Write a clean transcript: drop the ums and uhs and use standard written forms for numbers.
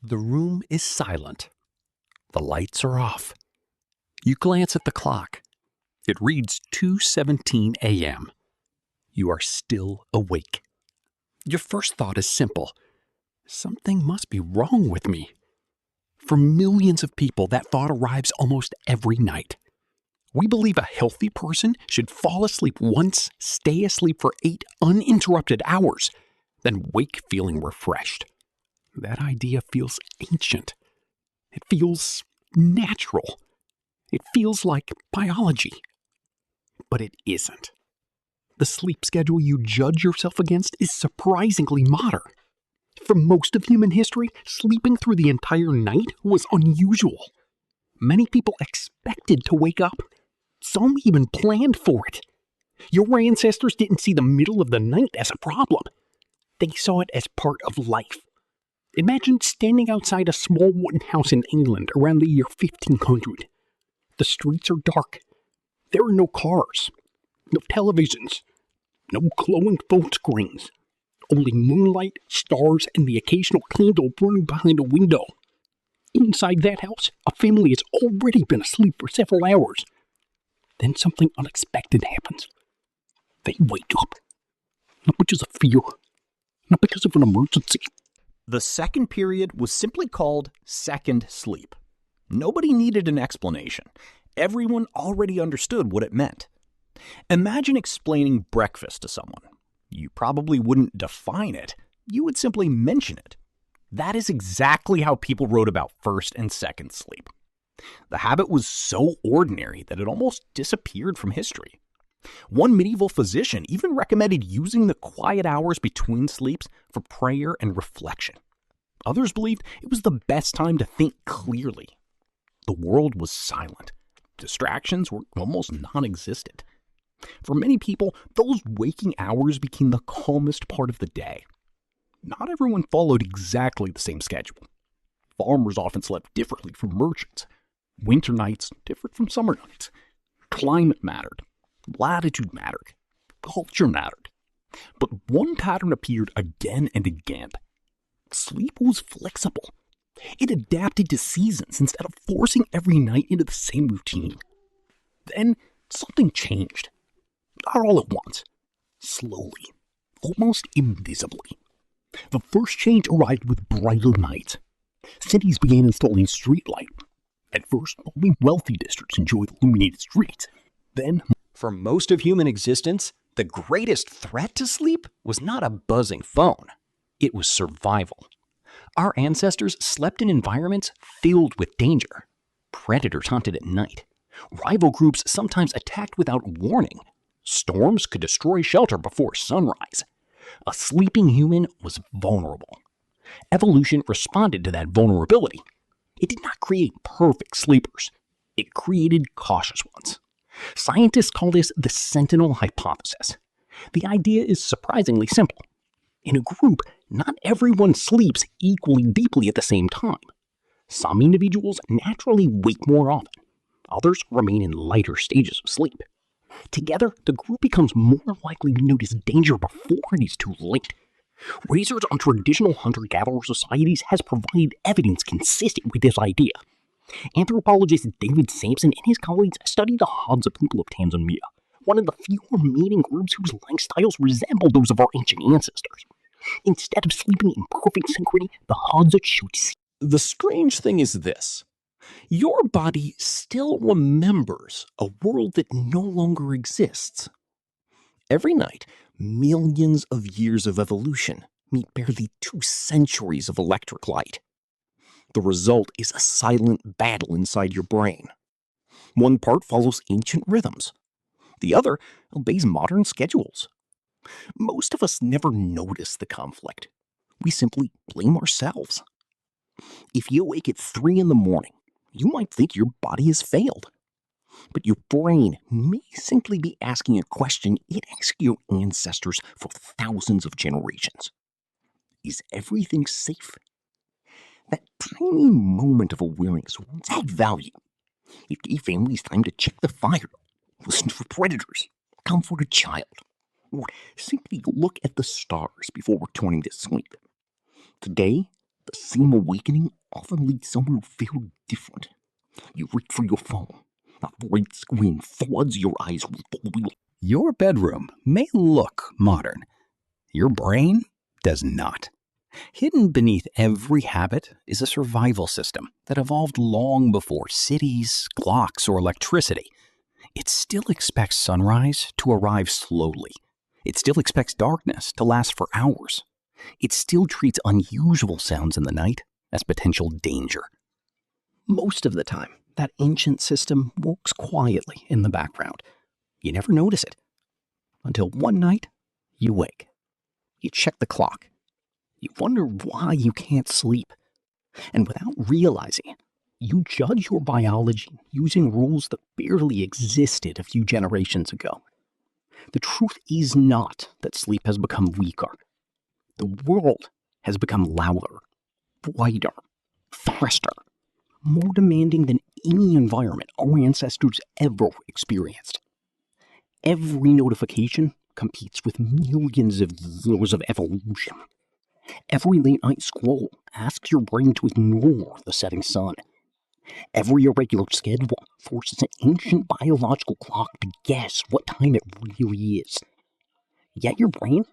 The room is silent. The lights are off. You glance at the clock. It reads 2:17 a.m. You are still awake. Your first thought is simple. Something must be wrong with me. For millions of people, that thought arrives almost every night. We believe a healthy person should fall asleep once, stay asleep for 8 uninterrupted hours, then wake feeling refreshed. That idea feels ancient. It feels natural. It feels like biology. But it isn't. The sleep schedule you judge yourself against is surprisingly modern. For most of human history, sleeping through the entire night was unusual. Many people expected to wake up. Some even planned for it. Your ancestors didn't see the middle of the night as a problem. They saw it as part of life. Imagine standing outside a small wooden house in England around the year 1500. The streets are dark. There are no cars, no televisions, no glowing phone screens. Only moonlight, stars, and the occasional candle burning behind a window. Inside that house, a family has already been asleep for several hours. Then something unexpected happens. They wake up. Not because of fear, not because of an emergency. The second period was simply called second sleep. Nobody needed an explanation. Everyone already understood what it meant. Imagine explaining breakfast to someone. You probably wouldn't define it. You would simply mention it. That is exactly how people wrote about first and second sleep. The habit was so ordinary that it almost disappeared from history. One medieval physician even recommended using the quiet hours between sleeps for prayer and reflection. Others believed it was the best time to think clearly. The world was silent. Distractions were almost non-existent. For many people, those waking hours became the calmest part of the day. Not everyone followed exactly the same schedule. Farmers often slept differently from merchants. Winter nights differed from summer nights. Climate mattered. Latitude mattered. Culture mattered. But one pattern appeared again and again. Sleep was flexible. It adapted to seasons instead of forcing every night into the same routine. Then something changed. Not all at once. Slowly. Almost invisibly. The first change arrived with brighter nights. Cities began installing streetlight. At first, only wealthy districts enjoyed illuminated streets. Then, for most of human existence, the greatest threat to sleep was not a buzzing phone. It was survival. Our ancestors slept in environments filled with danger. Predators hunted at night. Rival groups sometimes attacked without warning. Storms could destroy shelter before sunrise. A sleeping human was vulnerable. Evolution responded to that vulnerability. It did not create perfect sleepers. It created cautious ones. Scientists call this the sentinel hypothesis. The idea is surprisingly simple. In a group, not everyone sleeps equally deeply at the same time. Some individuals naturally wake more often. Others remain in lighter stages of sleep. Together, the group becomes more likely to notice danger before it is too late. Research on traditional hunter-gatherer societies has provided evidence consistent with this idea. Anthropologist David Sampson and his colleagues studied the Hadza people of Tanzania, one of the few remaining groups whose lifestyles resemble those of our ancient ancestors. Instead of sleeping in perfect synchrony, the Hadza showed. The strange thing is this. Your body still remembers a world that no longer exists. Every night, millions of years of evolution meet barely 2 centuries of electric light. The result is a silent battle inside your brain. One part follows ancient rhythms. The other obeys modern schedules. Most of us never notice the conflict. We simply blame ourselves. If you wake at 3 in the morning, you might think your body has failed. But your brain may simply be asking a question it asked your ancestors for thousands of generations. Is everything safe? That tiny moment of awareness once had value. It gave families time to check the fire, listen for predators, comfort a child, or simply look at the stars before returning to sleep. Today, The same awakening often leads somewhere very different. You reach for your phone. A bright screen floods your eyes with the Your bedroom may look modern. Your brain does not. Hidden beneath every habit is a survival system that evolved long before cities, clocks, or electricity. It still expects sunrise to arrive slowly. It still expects darkness to last for hours. It still treats unusual sounds in the night as potential danger. Most of the time, that ancient system works quietly in the background. You never notice it. Until one night, you wake. You check the clock. You wonder why you can't sleep. And without realizing it, you judge your biology using rules that barely existed a few generations ago. The truth is not that sleep has become weaker. The world has become louder, brighter, faster, more demanding than any environment our ancestors ever experienced. Every notification competes with millions of years of evolution. Every late-night scroll asks your brain to ignore the setting sun. Every irregular schedule forces an ancient biological clock to guess what time it really is. Yet your brain